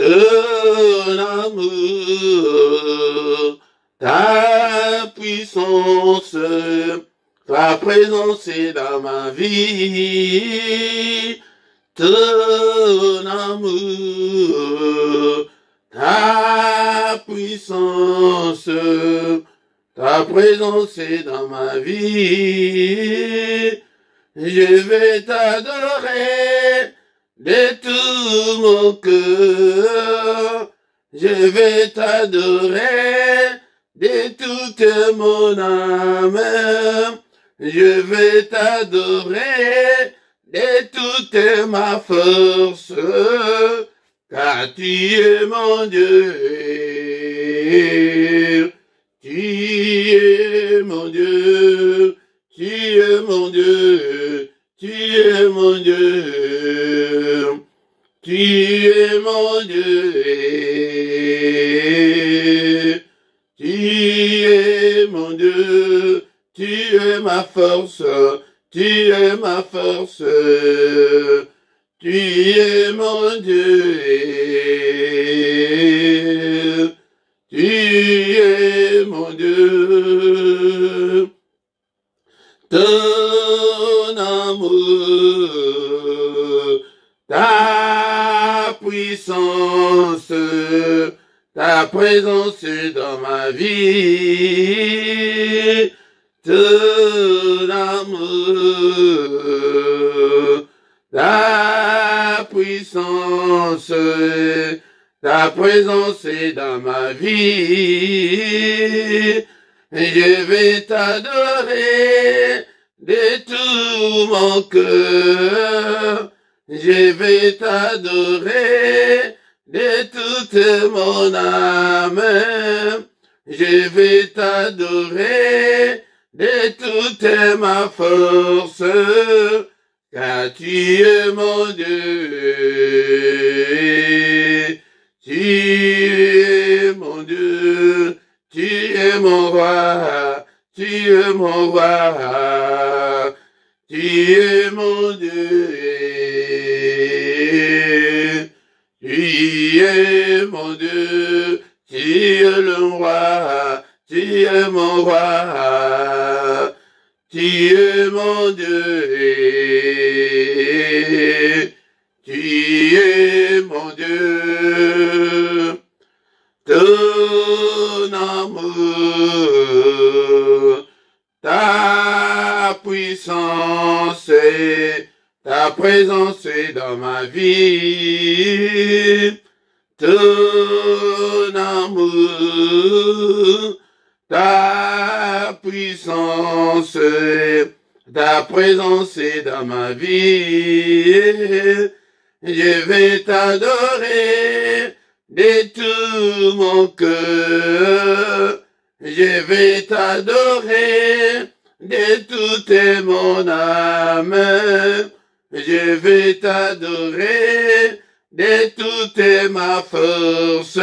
ton amour, ta puissance, ta présence est dans ma vie. Ton amour, ta puissance, ta présence est dans ma vie. Je vais t'adorer de tout mon cœur. Je vais t'adorer de toute mon âme. Je vais t'adorer de toute ma force, car tu es mon Dieu. Tu es mon Dieu. Tu es mon Dieu. Tu es mon Dieu. Tu es mon Dieu. Tu es mon Dieu. Tu es ma force. Tu es ma force. Tu es mon Dieu. Tu es mon Dieu. Ton amour, ta puissance, ta présence dans ma vie. Ton amour, ta puissance, ta présence est dans ma vie. Je vais t'adorer de tout mon cœur. Je vais t'adorer de toute mon âme. Je vais t'adorer de toute ma force, car tu es mon Dieu. Tu es mon Dieu. Tu es mon roi. Tu es mon roi. Tu es mon Dieu. Tu es mon Dieu. Tu es le roi. Tu es mon roi. Tu es mon Dieu. Tu es mon Dieu. Ton amour, ta puissance, ta présence est dans ma vie. Ton amour, ta puissance, ta présence est dans ma vie. Je vais t'adorer de tout mon cœur. Je vais t'adorer de toute mon âme. Je vais t'adorer de toute ma force,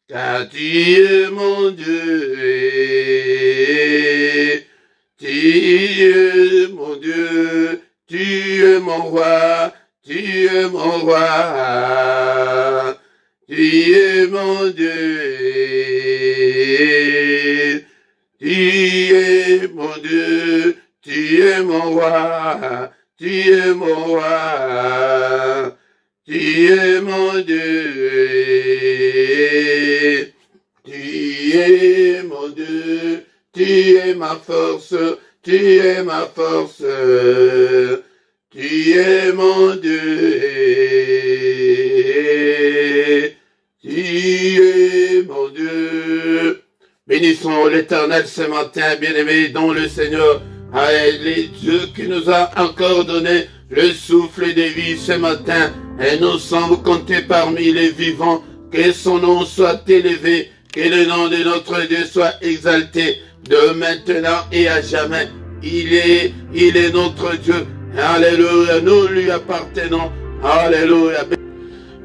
car tu es mon Dieu. Tu es mon Dieu. Tu es mon roi. Tu es mon roi. Tu es mon Dieu. Tu es mon Dieu. Tu es mon roi. Tu es mon roi. Tu es mon Dieu. Tu es mon Dieu. Tu es ma force. Tu es ma force. Tu es mon Dieu. Tu es mon Dieu. Bénissons l'Éternel ce matin, bien-aimés dans le Seigneur. Les Dieu qui nous a encore donné le souffle de vie ce matin. Et nous sommes comptés parmi les vivants. Que son nom soit élevé. Que le nom de notre Dieu soit exalté. De maintenant et à jamais. Il est notre Dieu. Alléluia, nous lui appartenons. Alléluia.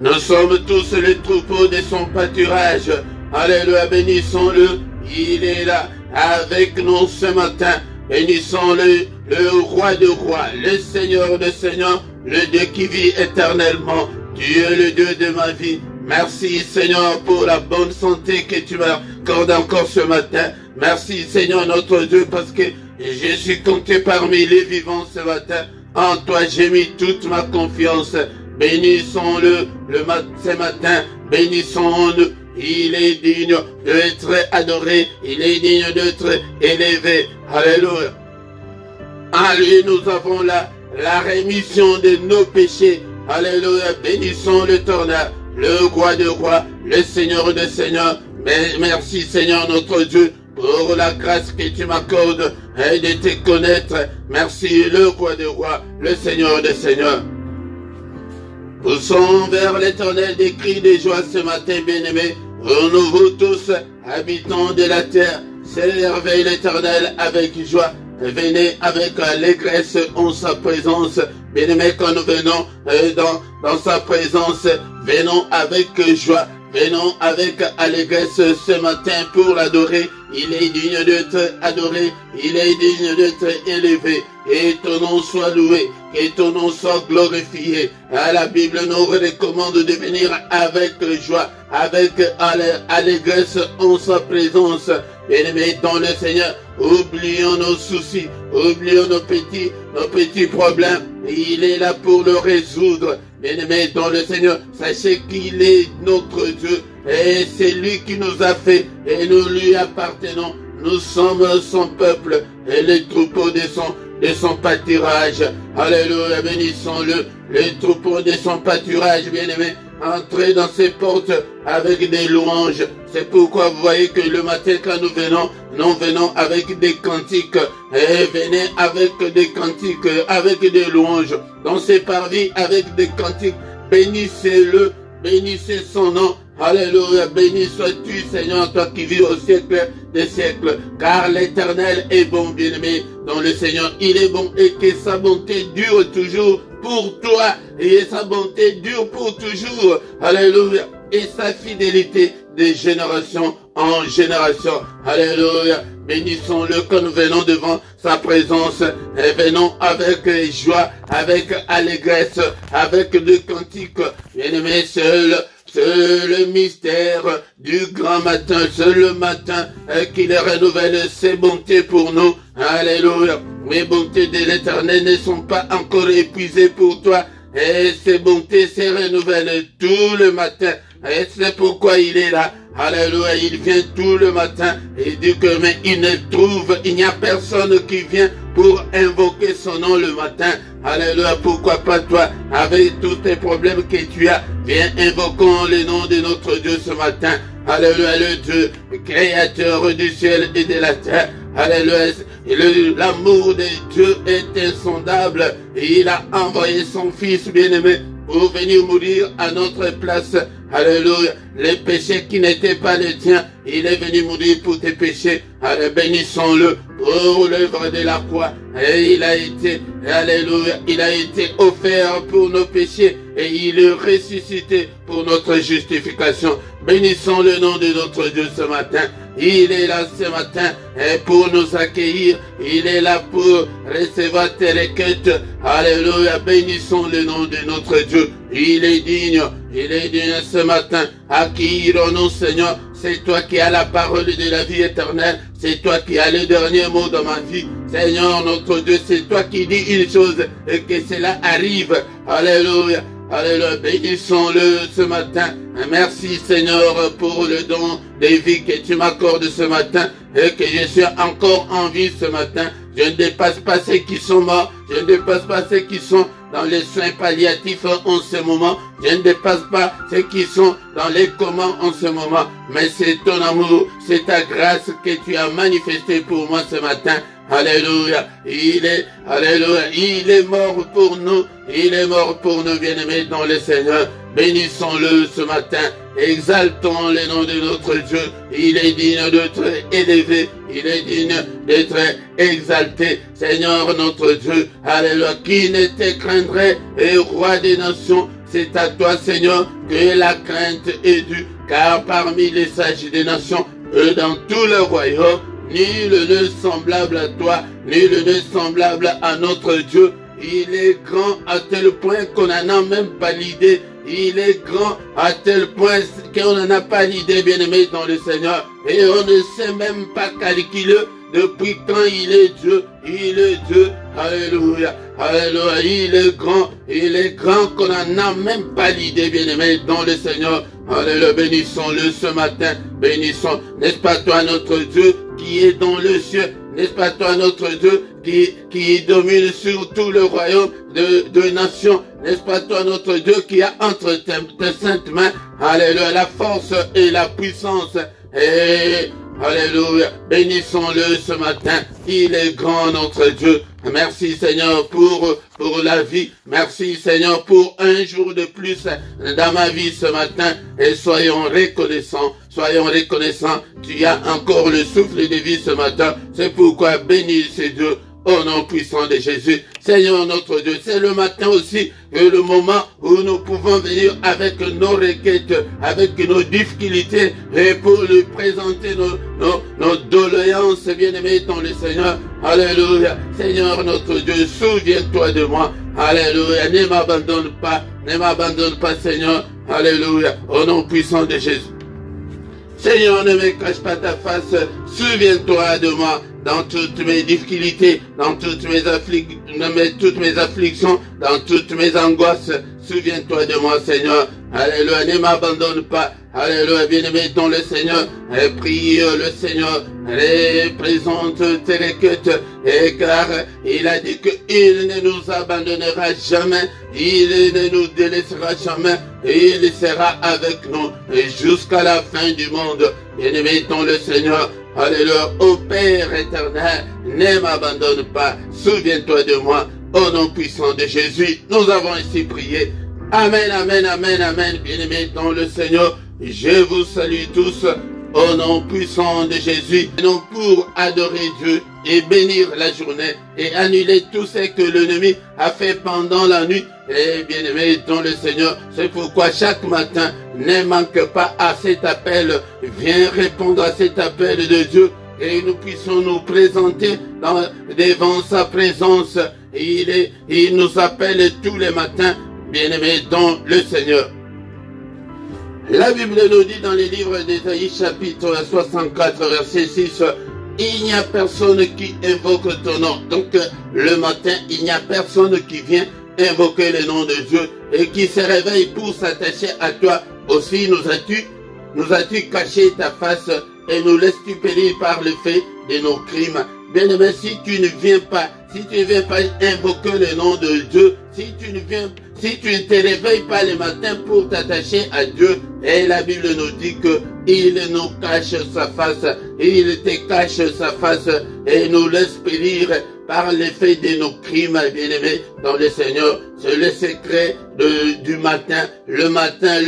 Nous sommes tous les troupeaux de son pâturage. Alléluia, bénissons-le. Il est là avec nous ce matin. Bénissons-le, le roi de rois, le Seigneur de seigneurs, le Dieu qui vit éternellement. Tu es le Dieu de ma vie. Merci Seigneur pour la bonne santé que tu m'accordes encore ce matin. Merci Seigneur notre Dieu parce que je suis compté parmi les vivants ce matin. En toi j'ai mis toute ma confiance. Bénissons-le ce matin. Bénissons-le. Il est digne d'être adoré. Il est digne d'être élevé. Alléluia. En lui nous avons la rémission de nos péchés. Alléluia. Bénissons l'Éternel, le roi de rois, le Seigneur de seigneurs. Merci Seigneur notre Dieu pour la grâce que tu m'accordes et de te connaître. Merci le roi de rois, le Seigneur de seigneurs. Poussons vers l'Éternel des cris de joie ce matin, bien-aimés. Nous vous tous, habitants de la terre, servez l'Éternel avec joie. Venez avec allégresse en sa présence. Bien-aimés, quand nous venons dans sa présence, venons avec joie. Venons avec allégresse ce matin pour l'adorer. Il est digne d'être adoré. Il est digne d'être élevé. Et ton nom soit loué. Que ton nom soit glorifié. La Bible nous recommande de venir avec joie, avec allégresse en sa présence. Bien-aimés dans le Seigneur, oublions nos soucis, oublions nos petits problèmes. Il est là pour le résoudre. Bien-aimés dans le Seigneur, sachez qu'il est notre Dieu et c'est lui qui nous a fait et nous lui appartenons. Nous sommes son peuple et les troupeaux de son pâturage. Alléluia, bénissons-le, les troupeaux de son pâturage, bien-aimés. Entrez dans ses portes avec des louanges. C'est pourquoi vous voyez que le matin quand nous venons avec des cantiques. Et venez avec des cantiques, avec des louanges. Dans ses parvis avec des cantiques. Bénissez-le, bénissez son nom. Alléluia, béni sois-tu Seigneur, toi qui vis au siècle des siècles. Car l'Éternel est bon, bien-aimé. Dans le Seigneur, il est bon et que sa bonté dure toujours pour toi. Et sa bonté dure pour toujours. Alléluia. Et sa fidélité de génération en génération. Alléluia. Bénissons-le quand nous venons devant sa présence. Et venons avec joie, avec allégresse, avec des cantiques. Bien-aimé, c'est le mystère du grand matin. C'est le matin qu'il renouvelle ses bontés pour nous. Alléluia. Les bontés de l'Éternel ne sont pas encore épuisées pour toi. Et ses bontés se renouvellent tout le matin. Et c'est pourquoi il est là. Alléluia, il vient tout le matin et dit que mais il n'y a personne qui vient pour invoquer son nom le matin. Alléluia, pourquoi pas toi, avec tous tes problèmes que tu as, viens invoquons le nom de notre Dieu ce matin. Alléluia, le Dieu, créateur du ciel et de la terre. Alléluia, l'amour de Dieu est insondable. Et il a envoyé son Fils bien-aimé pour venir mourir à notre place. Alléluia. Les péchés qui n'étaient pas les tiens, il est venu mourir pour tes péchés. Allez, bénissons-le pour l'œuvre de la croix. Et il a été, alléluia, il a été offert pour nos péchés et il est ressuscité pour notre justification. Bénissons le nom de notre Dieu ce matin. Il est là ce matin pour nous accueillir. Il est là pour recevoir tes requêtes. Alléluia. Bénissons le nom de notre Dieu. Il est digne ce matin. À qui irons-nous, Seigneur? C'est toi qui as la parole de la vie éternelle. C'est toi qui as le dernier mot dans ma vie. Seigneur notre Dieu, c'est toi qui dis une chose et que cela arrive. Alléluia. Alléluia, bénissons-le ce matin. Merci Seigneur pour le don de vie que tu m'accordes ce matin et que je suis encore en vie ce matin. Je ne dépasse pas ceux qui sont morts. Je ne dépasse pas ceux qui sont dans les soins palliatifs en ce moment. Je ne dépasse pas ceux qui sont dans les comas en ce moment. Mais c'est ton amour, c'est ta grâce que tu as manifesté pour moi ce matin. Alléluia. Alléluia. Il est mort pour nous. Il est mort pour nous, bien-aimés dans le Seigneur. Bénissons-le ce matin. Exaltons le nom de notre Dieu. Il est digne d'être élevé. Il est digne d'être exalté. Seigneur notre Dieu. Alléluia. Qui ne te craindrait, et roi des nations? C'est à toi, Seigneur, que la crainte est due. Car parmi les sages des nations, et dans tout le royaume, nul n'est semblable à toi, nul n'est semblable à notre Dieu. Il est grand à tel point qu'on n'en a même pas l'idée. Il est grand à tel point qu'on n'en a pas l'idée, bien-aimé dans le Seigneur. Et on ne sait même pas calculer depuis quand il est Dieu. Il est Dieu. Alléluia. Alléluia. Il est grand qu'on n'en a même pas l'idée, bien-aimé dans le Seigneur. Alléluia. Bénissons-le ce matin. Bénissons. N'est-ce pas toi notre Dieu qui est dans le ciel? N'est-ce pas toi notre Dieu qui domine sur tout le royaume de nations? N'est-ce pas toi notre Dieu qui a entre tes saintes mains, alléluia, la force et la puissance? Et alléluia, bénissons-le ce matin. Il est grand notre Dieu. Merci Seigneur pour la vie. Merci Seigneur pour un jour de plus dans ma vie ce matin. Et soyons reconnaissants. Soyons reconnaissants. Tu as encore le souffle de vie ce matin. C'est pourquoi bénis ce Dieu. Au nom puissant de Jésus, Seigneur notre Dieu, c'est le matin aussi, le moment où nous pouvons venir avec nos requêtes, avec nos difficultés, et pour lui présenter nos doléances, bien-aimés dans le Seigneur. Alléluia. Seigneur notre Dieu, souviens-toi de moi. Alléluia. Ne m'abandonne pas, Seigneur. Alléluia. Au nom puissant de Jésus. Seigneur, ne me cache pas ta face, souviens-toi de moi dans toutes mes difficultés, dans toutes mes afflictions, dans toutes mes angoisses. Souviens-toi de moi, Seigneur. Alléluia, ne m'abandonne pas. Alléluia, bien-aimé dans le Seigneur. Et prie le Seigneur. Et présente tes requêtes. Et car il a dit qu'il ne nous abandonnera jamais. Il ne nous délaissera jamais. Et il sera avec nous jusqu'à la fin du monde. Bien-aimé dans le Seigneur. Alléluia, ô Père éternel, ne m'abandonne pas. Souviens-toi de moi. Au nom puissant de Jésus, nous avons ainsi prié. Amen, amen, amen, amen. Bien-aimés dans le Seigneur, je vous salue tous au nom puissant de Jésus. Non pour adorer Dieu et bénir la journée et annuler tout ce que l'ennemi a fait pendant la nuit. Et bien-aimés dans le Seigneur, c'est pourquoi chaque matin, ne manque pas à cet appel. Viens répondre à cet appel de Dieu. Et nous puissions nous présenter devant sa présence. Il nous appelle tous les matins, bien-aimés dans le Seigneur. La Bible nous dit dans les livres d'Ésaïe chapitre 64 verset 6, il n'y a personne qui invoque ton nom. Donc le matin, il n'y a personne qui vient invoquer le nom de Dieu et qui se réveille pour s'attacher à toi. Aussi nous as-tu caché ta face et nous laisses-tu périr par le fait de nos crimes. Bien-aimé, si tu ne viens pas invoquer le nom de Dieu, si tu ne te réveilles pas le matin pour t'attacher à Dieu, et la Bible nous dit que il nous cache sa face, il te cache sa face et nous laisse périr par l'effet de nos crimes, bien-aimés dans le Seigneur. C'est le secret du matin, le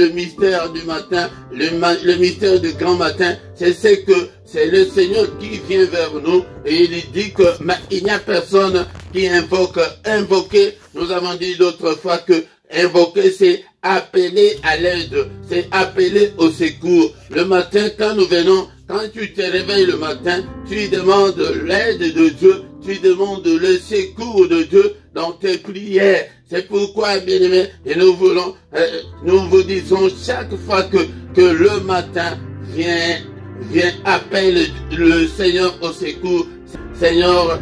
mystère du matin, le mystère du grand matin. C'est le Seigneur qui vient vers nous et il dit que il n'y a personne qui invoque. Invoquer, nous avons dit l'autre fois que invoquer, c'est appeler à l'aide, c'est appeler au secours. Le matin, quand nous venons, quand tu te réveilles le matin, tu demandes l'aide de Dieu, tu demandes le secours de Dieu dans tes prières. C'est pourquoi, bien-aimés, et nous vous disons chaque fois que le matin vient appelle le Seigneur au secours. Seigneur,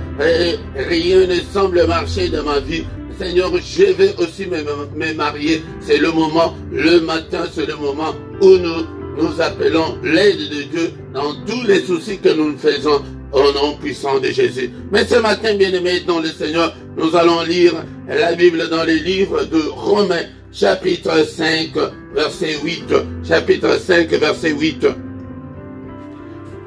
rien ne semble marcher dans ma vie. Seigneur, je vais aussi me marier. C'est le moment, le matin, c'est le moment où nous appelons l'aide de Dieu dans tous les soucis que nous faisons au nom puissant de Jésus. Mais ce matin, bien-aimés dans le Seigneur, nous allons lire la Bible dans les livres de Romains, chapitre 5, verset 8. Chapitre 5, verset 8.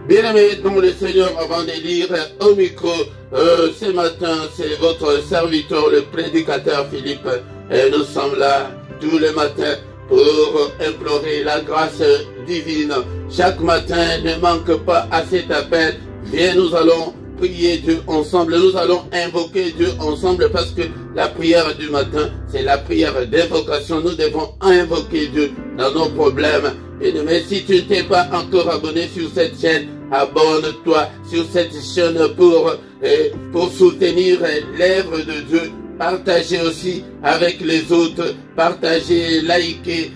Bien-aimés dans le Seigneur, avant de lire au micro, ce matin, c'est votre serviteur, le prédicateur Philippe, et nous sommes là tous les matins pour implorer la grâce divine. Chaque matin, ne manque pas à cet appel. Viens, nous allons prier Dieu ensemble, nous allons invoquer Dieu ensemble parce que la prière du matin, c'est la prière d'invocation. Nous devons invoquer Dieu dans nos problèmes. Mais si tu ne t'es pas encore abonné sur cette chaîne, abonne-toi sur cette chaîne pour soutenir l'œuvre de Dieu partagez aussi avec les autres, partagez, likez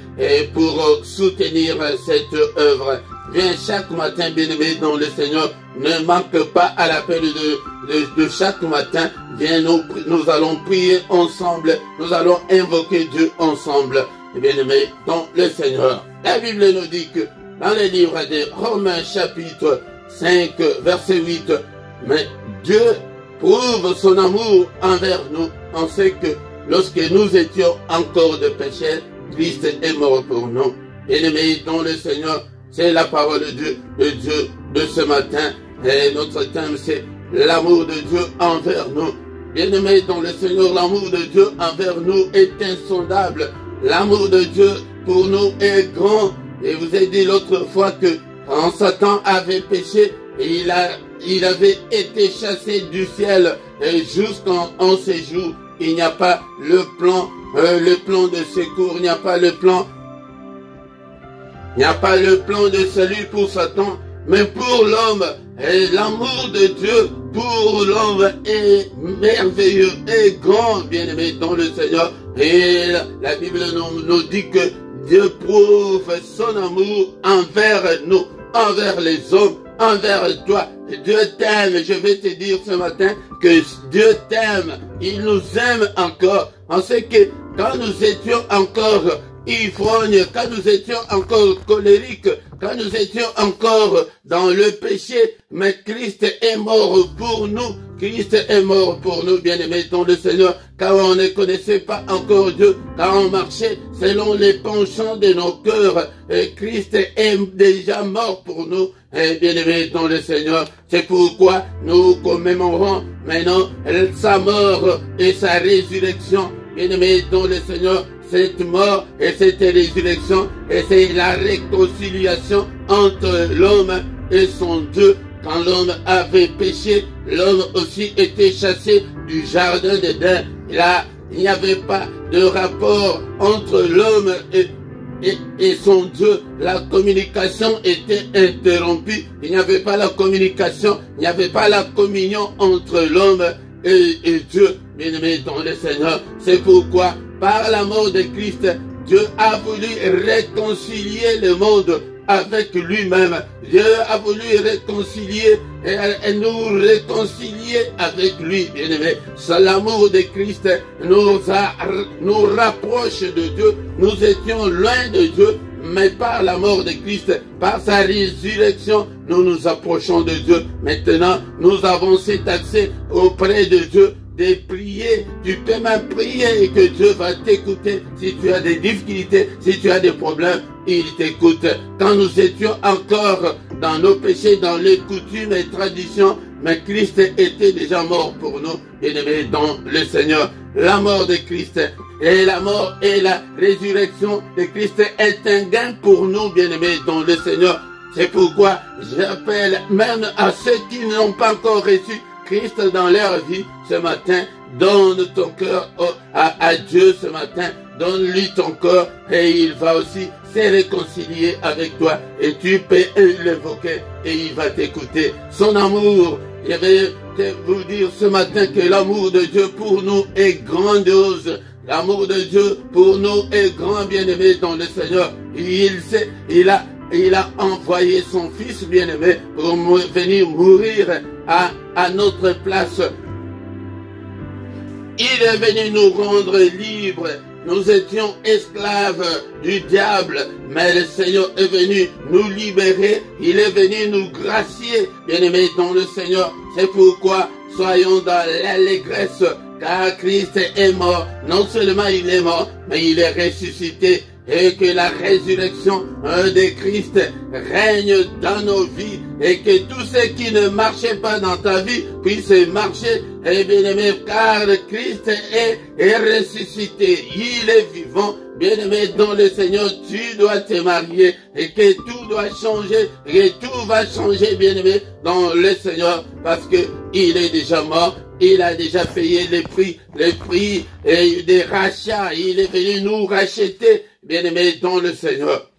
pour soutenir cette œuvre. Viens chaque matin, bien-aimé dans le Seigneur, ne manque pas à l'appel de chaque matin. Viens, nous allons prier ensemble, nous allons invoquer Dieu ensemble, bien-aimé dans le Seigneur. La Bible nous dit que dans le livre de Romains chapitre 5, verset 8, mais Dieu prouve son amour envers nous. On sait que lorsque nous étions encore de pécheurs, Christ est mort pour nous. Bien-aimé dans le Seigneur, c'est la parole de Dieu de ce matin. Et notre thème, c'est l'amour de Dieu envers nous. Bien-aimé dans le Seigneur, l'amour de Dieu envers nous est insondable. L'amour de Dieu pour nous est grand. Et vous ai dit l'autre fois que quand Satan avait péché, il avait été chassé du ciel. Et jusqu'en ces jours, il n'y a pas le plan de secours, il n'y a pas le plan. Il n'y a pas le plan de salut pour Satan, mais pour l'homme. Et l'amour de Dieu pour l'homme est merveilleux et grand, bien-aimé dans le Seigneur. Et la Bible nous dit que Dieu prouve son amour envers nous, envers les hommes, envers toi. Dieu t'aime. Je vais te dire ce matin que Dieu t'aime. Il nous aime encore. On sait que quand nous étions encore ivrognes, quand nous étions encore colériques, quand nous étions encore dans le péché, mais Christ est mort pour nous. Christ est mort pour nous, bien-aimés dans le Seigneur, car on ne connaissait pas encore Dieu, car on marchait selon les penchants de nos cœurs. Et Christ est déjà mort pour nous, bien-aimés dans le Seigneur. C'est pourquoi nous commémorons maintenant sa mort et sa résurrection, bien-aimés dans le Seigneur. Cette mort et cette résurrection, et c'est la réconciliation entre l'homme et son Dieu. Quand l'homme avait péché, l'homme aussi était chassé du jardin d'Éden. Là, il n'y avait pas de rapport entre l'homme et son Dieu. La communication était interrompue. Il n'y avait pas la communication, il n'y avait pas la communion entre l'homme et Dieu, bien-aimé dans le Seigneur. C'est pourquoi, par la mort de Christ, Dieu a voulu réconcilier le monde avec lui-même. Dieu a voulu réconcilier et nous réconcilier avec lui, bien-aimé. L'amour de Christ nous rapproche de Dieu. Nous étions loin de Dieu, mais par la mort de Christ, par sa résurrection, nous nous approchons de Dieu. Maintenant, nous avons cet accès auprès de Dieu. De prier, tu peux même prier et que Dieu va t'écouter. Si tu as des difficultés, si tu as des problèmes, il t'écoute. Quand nous étions encore dans nos péchés, dans les coutumes et traditions, mais Christ était déjà mort pour nous, bien-aimés dans le Seigneur. La mort de Christ et la mort et la résurrection de Christ est un gain pour nous, bien-aimés dans le Seigneur. C'est pourquoi j'appelle même à ceux qui n'ont pas encore reçu Christ dans leur vie ce matin. Donne ton cœur à Dieu ce matin. Donne-lui ton cœur et il va aussi se réconcilier avec toi. Et tu peux l'évoquer et il va t'écouter. Son amour, je vais vous dire ce matin que l'amour de Dieu pour nous est grandiose. L'amour de Dieu pour nous est grand, bien-aimé dans le Seigneur. Il a envoyé son Fils bien-aimé pour venir mourir à notre place. Il est venu nous rendre libres. Nous étions esclaves du diable, mais le Seigneur est venu nous libérer. Il est venu nous gracier, bien-aimés dans le Seigneur. C'est pourquoi soyons dans l'allégresse, car Christ est mort. Non seulement il est mort, mais il est ressuscité. Et que la résurrection de Christ règne dans nos vies. Et que tous ceux qui ne marchaient pas dans ta vie puissent marcher. Et bien-aimé, car Christ est ressuscité. Il est vivant. Bien-aimé, dans le Seigneur, tu dois te marier. Et que tout doit changer. Et tout va changer, bien-aimé, dans le Seigneur. Parce que il est déjà mort. Il a déjà payé les prix et des rachats. Il est venu nous racheter, bien-aimés, dans le Seigneur.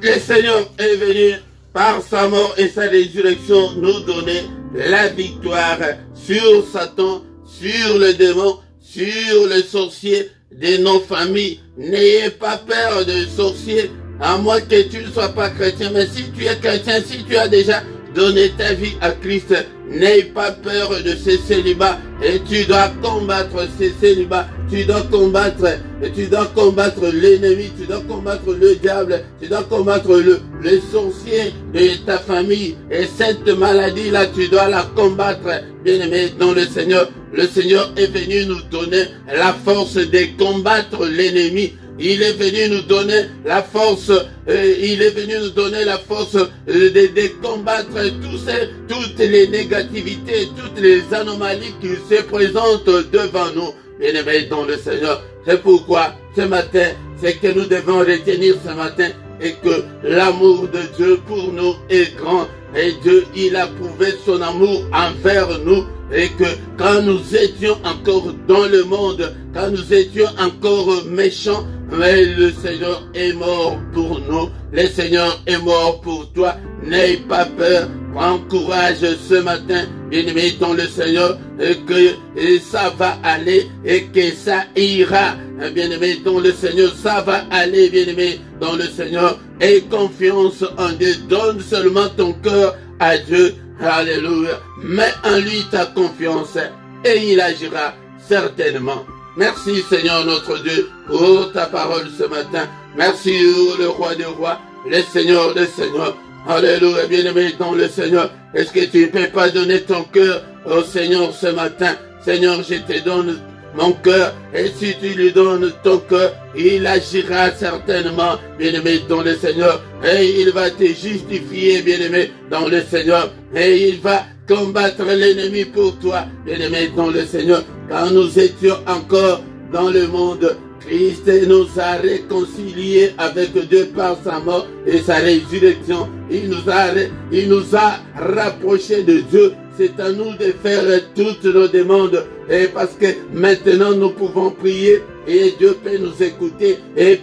Le Seigneur est venu, par sa mort et sa résurrection, nous donner la victoire sur Satan, sur le démon, sur le sorcier de nos familles. N'ayez pas peur de sorcier, à moins que tu ne sois pas chrétien. Mais si tu es chrétien, si tu as déjà donné ta vie à Christ, n'aie pas peur de ces célibats. Et tu dois combattre ces célibats. Tu dois combattre l'ennemi, tu dois combattre le diable, tu dois combattre le sorcier de ta famille. Et cette maladie-là, tu dois la combattre, bien-aimé dans le Seigneur. Le Seigneur est venu nous donner la force de combattre l'ennemi. Il est venu nous donner la force, de combattre toutes les négativités, toutes les anomalies qui se présentent devant nous. Bien-aimés dans le Seigneur, c'est pourquoi ce matin, c'est que nous devons retenir ce matin et que l'amour de Dieu pour nous est grand. Et Dieu, il a prouvé son amour envers nous. Et que quand nous étions encore dans le monde, quand nous étions encore méchants, mais le Seigneur est mort pour nous. Le Seigneur est mort pour toi. N'aie pas peur. Prends courage ce matin, bien-aimé dans le Seigneur, et que ça va aller et que ça ira. Bien-aimé dans le Seigneur, ça va aller, bien-aimé dans le Seigneur. Aie confiance en Dieu. Donne seulement ton cœur à Dieu. Alléluia. Mets en lui ta confiance et il agira certainement. Merci Seigneur notre Dieu pour ta parole ce matin. Merci le roi des rois, le Seigneur des seigneurs. Alléluia, bien-aimé dans le Seigneur. Est-ce que tu ne peux pas donner ton cœur au Seigneur ce matin? Seigneur, je te donne mon cœur, et si tu lui donnes ton cœur, il agira certainement, bien-aimé dans le Seigneur, et il va te justifier, bien-aimé dans le Seigneur, et il va combattre l'ennemi pour toi, bien-aimé dans le Seigneur. Quand nous étions encore dans le monde, Christ nous a réconciliés avec Dieu par sa mort et sa résurrection. Il nous a rapprochés de Dieu. C'est à nous de faire toutes nos demandes. Et parce que maintenant nous pouvons prier et Dieu peut nous écouter. Et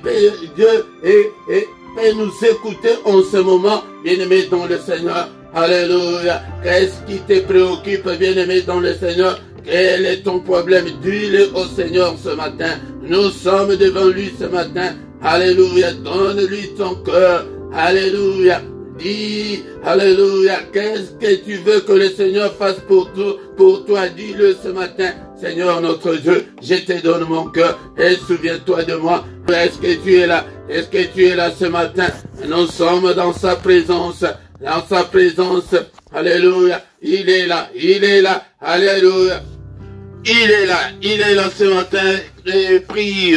Dieu peut nous écouter en ce moment, bien-aimé dans le Seigneur. Alléluia. Qu'est-ce qui te préoccupe, bien-aimé dans le Seigneur? Quel est ton problème? Dis-le au Seigneur ce matin. Nous sommes devant lui ce matin. Alléluia. Donne-lui ton cœur. Alléluia. Dis, alléluia, qu'est-ce que tu veux que le Seigneur fasse pour toi? Dis-le ce matin. Seigneur notre Dieu, je te donne mon cœur et souviens-toi de moi. Est-ce que tu es là? Est-ce que tu es là ce matin? Nous sommes dans sa présence. Dans sa présence. Alléluia. Il est là. Il est là. Alléluia. Il est là ce matin, et prie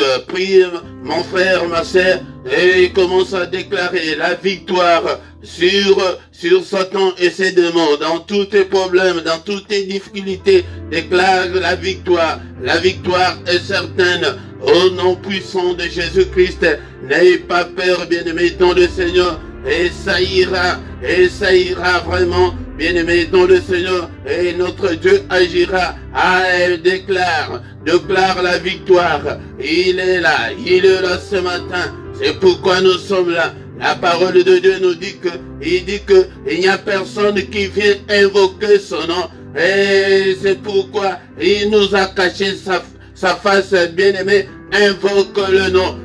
mon frère, ma sœur, et commence à déclarer la victoire sur Satan et ses démons, dans tous tes problèmes, dans toutes tes difficultés, déclare la victoire est certaine, au nom puissant de Jésus-Christ. N'ayez pas peur, bien-aimé dans le Seigneur, et ça ira vraiment, bien-aimé dans le Seigneur, et notre Dieu agira. Déclare la victoire. Il est là ce matin. C'est pourquoi nous sommes là. La parole de Dieu nous dit il n'y a personne qui vient invoquer son nom. Et c'est pourquoi il nous a caché sa face, bien-aimé. Invoque le nom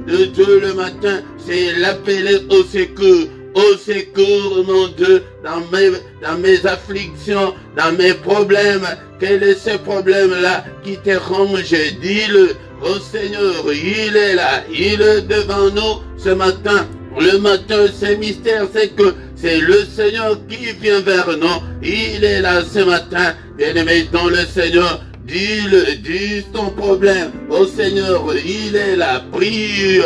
de Dieu le matin. C'est l'appeler au secours. Au secours, mon Dieu, dans mes afflictions, dans mes problèmes. Quel est ce problème-là qui te ronge? Dis-le au Seigneur. Il est là, il est devant nous ce matin. Le matin, c'est mystère, c'est que c'est le Seigneur qui vient vers nous. Il est là ce matin, bien-aimé dans le Seigneur. Dis ton problème au Seigneur, il est là, prie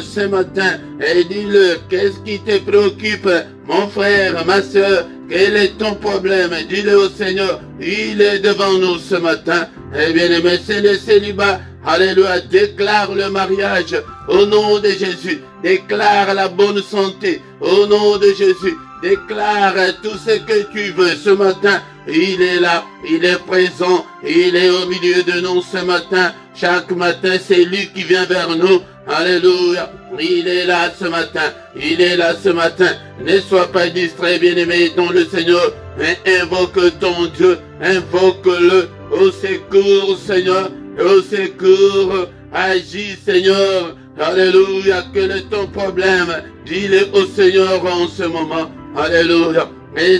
ce matin et dis-le, qu'est-ce qui te préoccupe, mon frère, ma soeur, quel est ton problème? Dis-le au Seigneur, il est devant nous ce matin. Et bien aimé, c'est le célibat, alléluia, déclare le mariage au nom de Jésus, déclare la bonne santé au nom de Jésus, déclare tout ce que tu veux ce matin. Il est là, il est présent, il est au milieu de nous ce matin. Chaque matin, c'est lui qui vient vers nous. Alléluia. Il est là ce matin. Il est là ce matin. Ne sois pas distrait, bien-aimé, dans le Seigneur. Mais invoque ton Dieu. Invoque-le. Au secours, Seigneur. Au secours. Agis, Seigneur. Alléluia. Quel est ton problème? Dis-le au Seigneur en ce moment. Alléluia. Et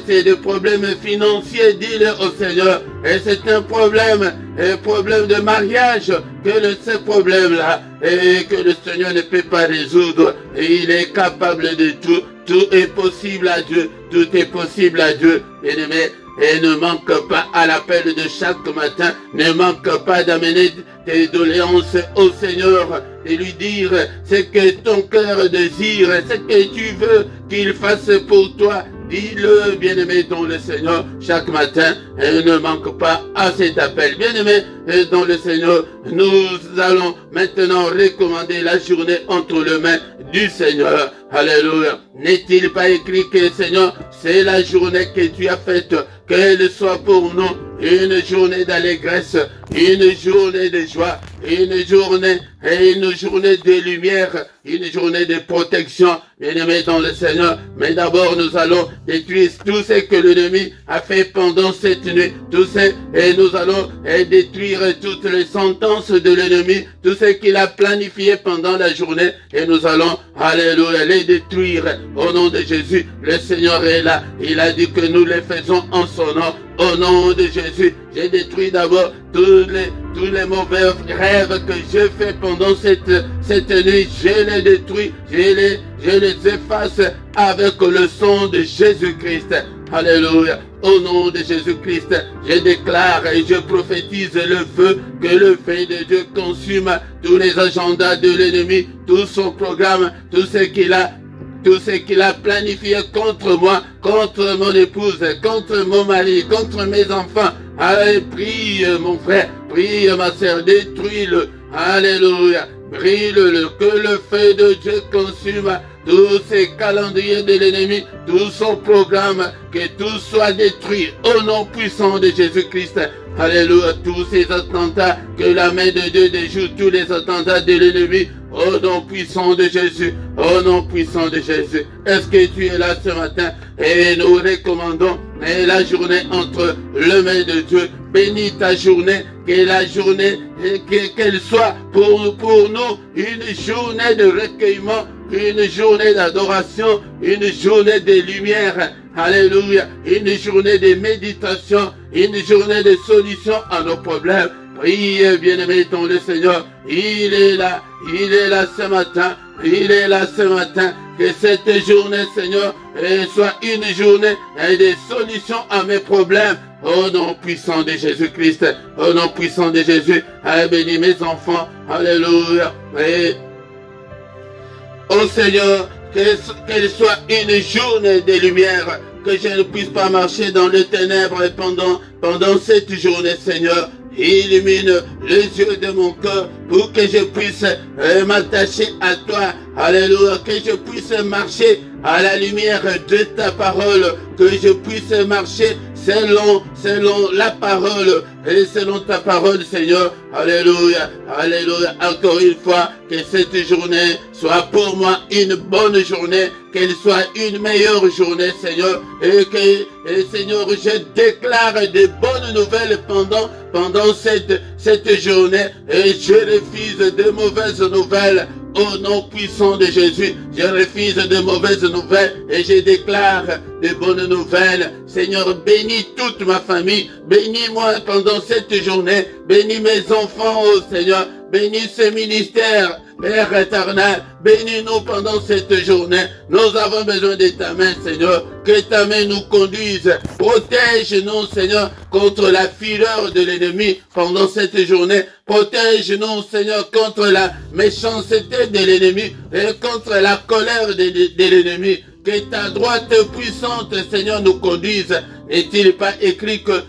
c'est des problèmes financiers, dis-le au Seigneur. Et c'est un problème de mariage, ce problème-là, et que le Seigneur ne peut pas résoudre. Et il est capable de tout. Tout est possible à Dieu. Tout est possible à Dieu. Bien-aimé, et ne manque pas à l'appel de chaque matin. Ne manque pas d'amener tes doléances au Seigneur et lui dire ce que ton cœur désire, ce que tu veux qu'il fasse pour toi. Dis-le, bien-aimé, dans le Seigneur, chaque matin, et ne manque pas à cet appel. Bien-aimé, dans le Seigneur, nous allons maintenant recommander la journée entre les mains du Seigneur. Alléluia. N'est-il pas écrit que, Seigneur, c'est la journée que tu as faite, qu'elle soit pour nous une journée d'allégresse, une journée de joie, une journée de lumière, une journée de protection, bien-aimé dans le Seigneur. Mais d'abord, nous allons détruire tout ce que l'ennemi a fait pendant cette nuit, et nous allons détruire toutes les sentences de l'ennemi, tout ce qu'il a planifié pendant la journée, et nous allons, alléluia, les détruire au nom de Jésus. Le Seigneur est là, il a dit que nous les faisons en son nom. Au nom de Jésus, j'ai détruit d'abord tous les mauvais rêves que j'ai fait pendant cette nuit. Je les détruis, je les efface avec le sang de Jésus-Christ. Alléluia. Au nom de Jésus-Christ, je déclare et je prophétise le feu, que le feu de Dieu consume tous les agendas de l'ennemi, tout son programme, tout ce qu'il a planifié contre moi, contre mon épouse, contre mon mari, contre mes enfants. Allez, prie mon frère, prie ma sœur, détruis-le. Alléluia. Brille-le, que le feu de Dieu consume tous ces calendriers de l'ennemi, tout son programme, que tout soit détruit au nom puissant de Jésus-Christ. Alléluia, tous ces attentats, que la main de Dieu déjoue tous les attentats de l'ennemi, au nom puissant de Jésus, au nom puissant de Jésus. Est-ce que tu es là ce matin? Et nous recommandons la journée entre les mains de Dieu. Bénis ta journée, que la journée, qu'elle soit pour nous une journée de recueillement, une journée d'adoration, une journée de lumière. Alléluia, une journée de méditation, une journée de solution à nos problèmes. Priez, bien-aimés, dans le Seigneur. Il est là ce matin. Il est là ce matin. Que cette journée, Seigneur, soit une journée de solution à mes problèmes. Au nom puissant de Jésus-Christ. Au nom puissant de Jésus. Bénis mes enfants. Alléluia. Et oh Seigneur, qu'elle soit une journée de lumière. Que je ne puisse pas marcher dans les ténèbres pendant cette journée, Seigneur. Illumine les yeux de mon cœur pour que je puisse m'attacher à toi. Alléluia. Que je puisse marcher à la lumière de ta parole. Que je puisse marcher selon la parole et selon ta parole, Seigneur. Alléluia. Alléluia. Encore une fois, que cette journée soit pour moi une bonne journée, qu'elle soit une meilleure journée, Seigneur. Et Seigneur, je déclare de bonnes nouvelles pendant cette journée. Et je refuse de mauvaises nouvelles. Au nom puissant de Jésus, je refuse de mauvaises nouvelles et je déclare de bonnes nouvelles. Seigneur, bénis toute ma famille, bénis-moi pendant cette journée, bénis mes enfants, oh Seigneur, bénis ce ministère, Père éternel, bénis-nous pendant cette journée. Nous avons besoin de ta main, Seigneur, que ta main nous conduise. Protège-nous, Seigneur, contre la fureur de l'ennemi pendant cette journée. Protège-nous, Seigneur, contre la méchanceté de l'ennemi et contre la colère de l'ennemi. Que ta droite puissante, Seigneur, nous conduise. N'est-il pas écrit que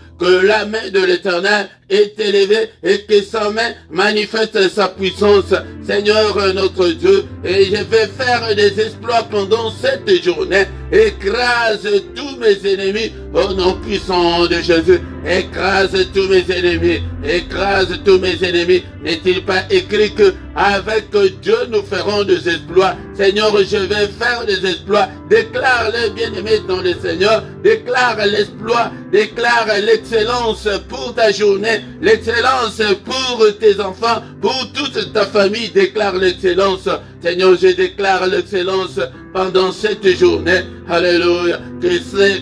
la main de l'Éternel est élevé et que sa main manifeste sa puissance. Seigneur notre Dieu, et je vais faire des exploits pendant cette journée. Écrase tous mes ennemis au nom puissant de Jésus. Écrase tous mes ennemis. Écrase tous mes ennemis. N'est-il pas écrit que avec Dieu nous ferons des exploits? Seigneur, je vais faire des exploits. Déclare-les, bien-aimés dans le Seigneur. Déclare l'exploit. Déclare l'excellence pour ta journée. L'excellence pour tes enfants. Pour toute ta famille. Déclare l'excellence. Seigneur, je déclare l'excellence pendant cette journée. Alléluia.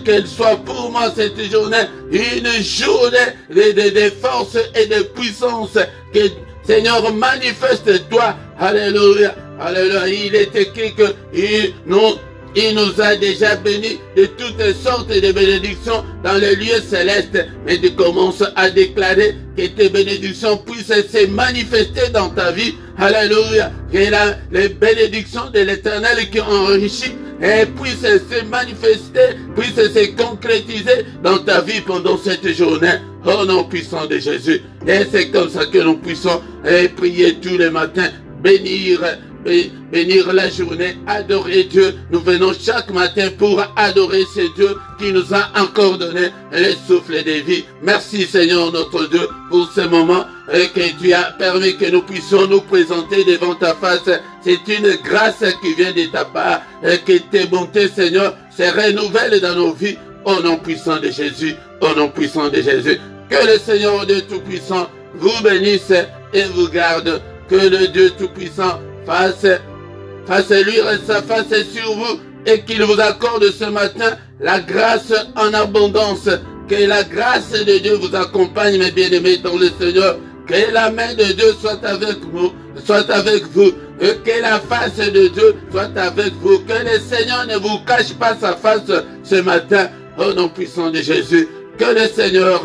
Qu'elle soit pour moi cette journée une journée de force et de puissance. Que Seigneur, manifeste-toi. Alléluia. Alléluia. Il est écrit que il nous a déjà bénis de toutes sortes de bénédictions dans les lieux célestes. Mais tu commences à déclarer que tes bénédictions puissent se manifester dans ta vie. Alléluia. Que les bénédictions de l'Éternel qui ont enrichi et puissent se manifester, puissent se concrétiser dans ta vie pendant cette journée. Au nom puissant de Jésus. Et c'est comme ça que nous puissons prier tous les matins, bénir la journée, adorer Dieu. Nous venons chaque matin pour adorer ce Dieu qui nous a encore donné le souffle de vie. Merci Seigneur notre Dieu pour ce moment que tu as permis que nous puissions nous présenter devant ta face. C'est une grâce qui vient de ta part et que tes bontés Seigneur se renouvellent dans nos vies. Au nom puissant de Jésus, au nom puissant de Jésus. Que le Seigneur Dieu Tout-Puissant vous bénisse et vous garde. Que le Dieu Tout-Puissant fasse luire sa face sur vous et qu'il vous accorde ce matin la grâce en abondance. Que la grâce de Dieu vous accompagne, mes bien-aimés dans le Seigneur. Que la main de Dieu soit avec vous, et que la face de Dieu soit avec vous. Que le Seigneur ne vous cache pas sa face ce matin, au nom puissant de Jésus. Que le Seigneur,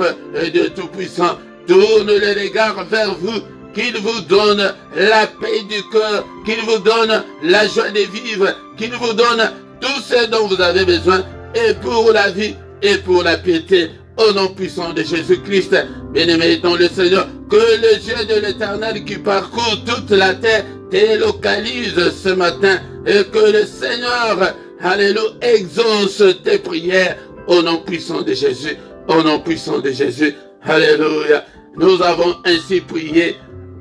Dieu Tout-Puissant, tourne les regards vers vous. Qu'il vous donne la paix du cœur, qu'il vous donne la joie de vivre, qu'il vous donne tout ce dont vous avez besoin, et pour la vie, et pour la piété, au nom puissant de Jésus-Christ. Bien-aimé dans le Seigneur, que le Dieu de l'Éternel qui parcourt toute la terre te localise ce matin, et que le Seigneur, alléluia, exauce tes prières, au nom puissant de Jésus, au nom puissant de Jésus, alléluia. Nous avons ainsi prié.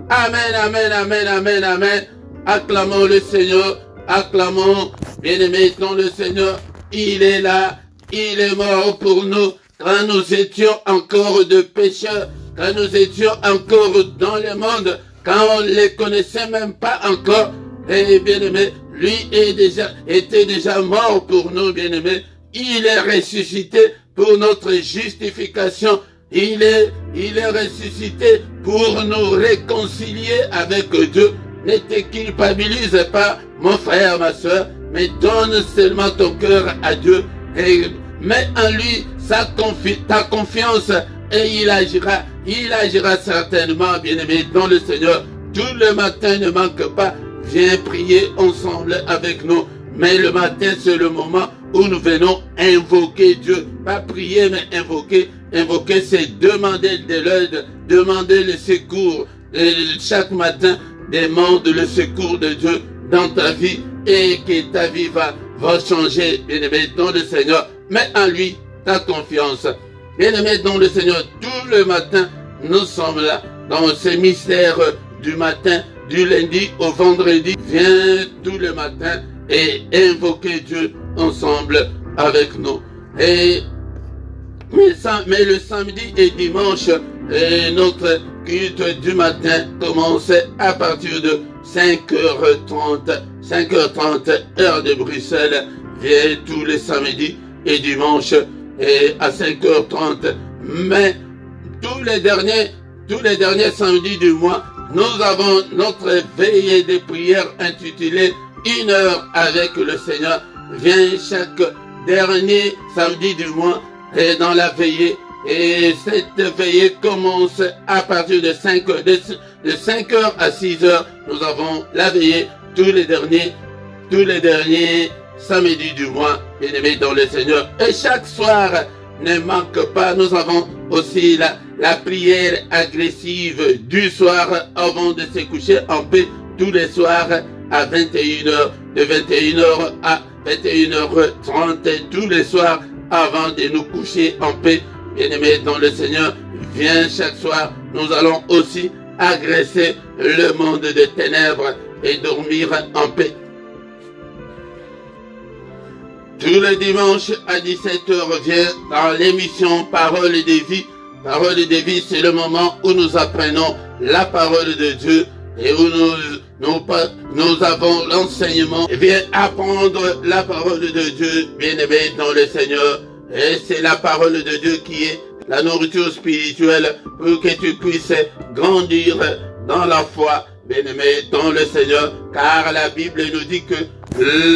Amen, amen, amen, amen, amen. Acclamons le Seigneur, acclamons, bien-aimés dans le Seigneur. Il est là, il est mort pour nous. Quand nous étions encore de pécheurs, quand nous étions encore dans le monde, quand on ne les connaissait même pas encore, et bien-aimé, lui était déjà mort pour nous, bien-aimés. Il est ressuscité pour notre justification. Il est ressuscité pour nous réconcilier avec Dieu. Ne te culpabilise pas, mon frère, ma soeur, mais donne seulement ton cœur à Dieu et mets en lui ta confiance et il agira certainement, bien-aimé, dans le Seigneur. Tout le matin, ne manque pas, viens prier ensemble avec nous. Mais le matin, c'est le moment où nous venons invoquer Dieu. Pas prier, mais invoquer. Invoquer, c'est demander de l'aide, demander le secours. Et chaque matin, demande le secours de Dieu dans ta vie et que ta vie va changer. Bien-aimé dans le Seigneur, mets en lui ta confiance. Bien-aimé dans le Seigneur, tout le matin, nous sommes là dans ce mystère du matin, du lundi au vendredi. Viens tout le matin et invoquer Dieu ensemble avec nous. Mais le samedi et dimanche, notre culte du matin commence à partir de 5h30 heure de Bruxelles. Viens tous les samedis et dimanches à 5h30. Mais tous les derniers samedis du mois, nous avons notre veillée de prière intitulée 1 heure avec le Seigneur. Viens chaque dernier samedi du mois et dans la veillée. Et cette veillée commence à partir de 5h à 6h. Nous avons la veillée tous les derniers samedis du mois, bien-aimés dans le Seigneur. Et chaque soir, ne manque pas, nous avons aussi la prière agressive du soir avant de se coucher en paix tous les soirs à 21h, de 21h à 21h30 tous les soirs avant de nous coucher en paix. Bien-aimés dans le Seigneur, viens chaque soir, nous allons aussi agresser le monde des ténèbres et dormir en paix. Tous les dimanches à 17h, viens dans l'émission Parole de vie. Parole de vie, c'est le moment où nous apprenons la parole de Dieu et où nous avons l'enseignement. Viens apprendre la parole de Dieu, bien-aimé dans le Seigneur. Et c'est la parole de Dieu qui est la nourriture spirituelle pour que tu puisses grandir dans la foi, bien-aimé dans le Seigneur. Car la Bible nous dit que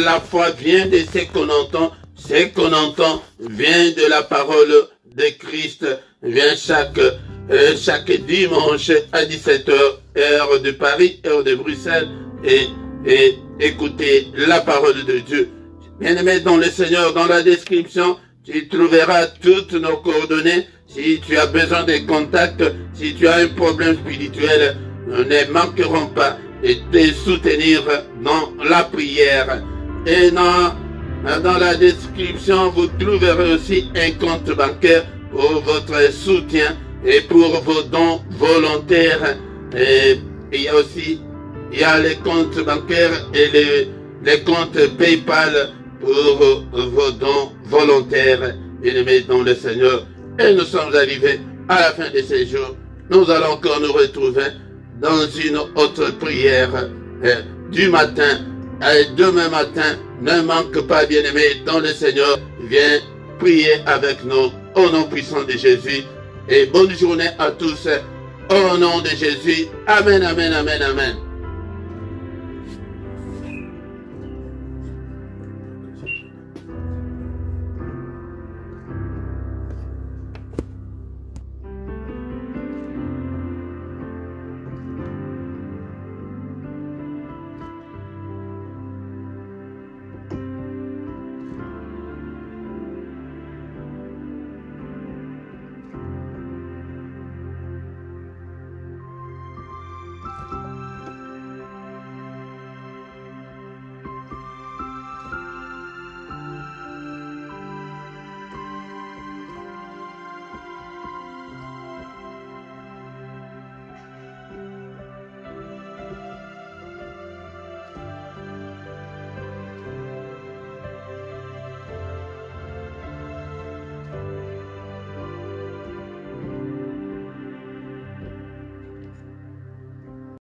la foi vient de ce qu'on entend. Ce qu'on entend vient de la parole de Christ. Vient chaque dimanche à 17h, heure de Paris, heure de Bruxelles, et écouter la parole de Dieu. Bien-aimé dans le Seigneur, dans la description, tu trouveras toutes nos coordonnées. Si tu as besoin de contacts, si tu as un problème spirituel, nous ne manquerons pas de te soutenir dans la prière. Et dans la description, vous trouverez aussi un compte bancaire pour votre soutien et pour vos dons volontaires. Et il y a les comptes bancaires et les comptes PayPal pour vos dons volontaires, bien-aimés dans le Seigneur. Et nous sommes arrivés à la fin de ces jours. Nous allons encore nous retrouver dans une autre prière du matin. Et demain matin, ne manque pas, bien-aimés dans le Seigneur. Viens prier avec nous au nom puissant de Jésus. Et bonne journée à tous au nom de Jésus. Amen, amen, amen, amen.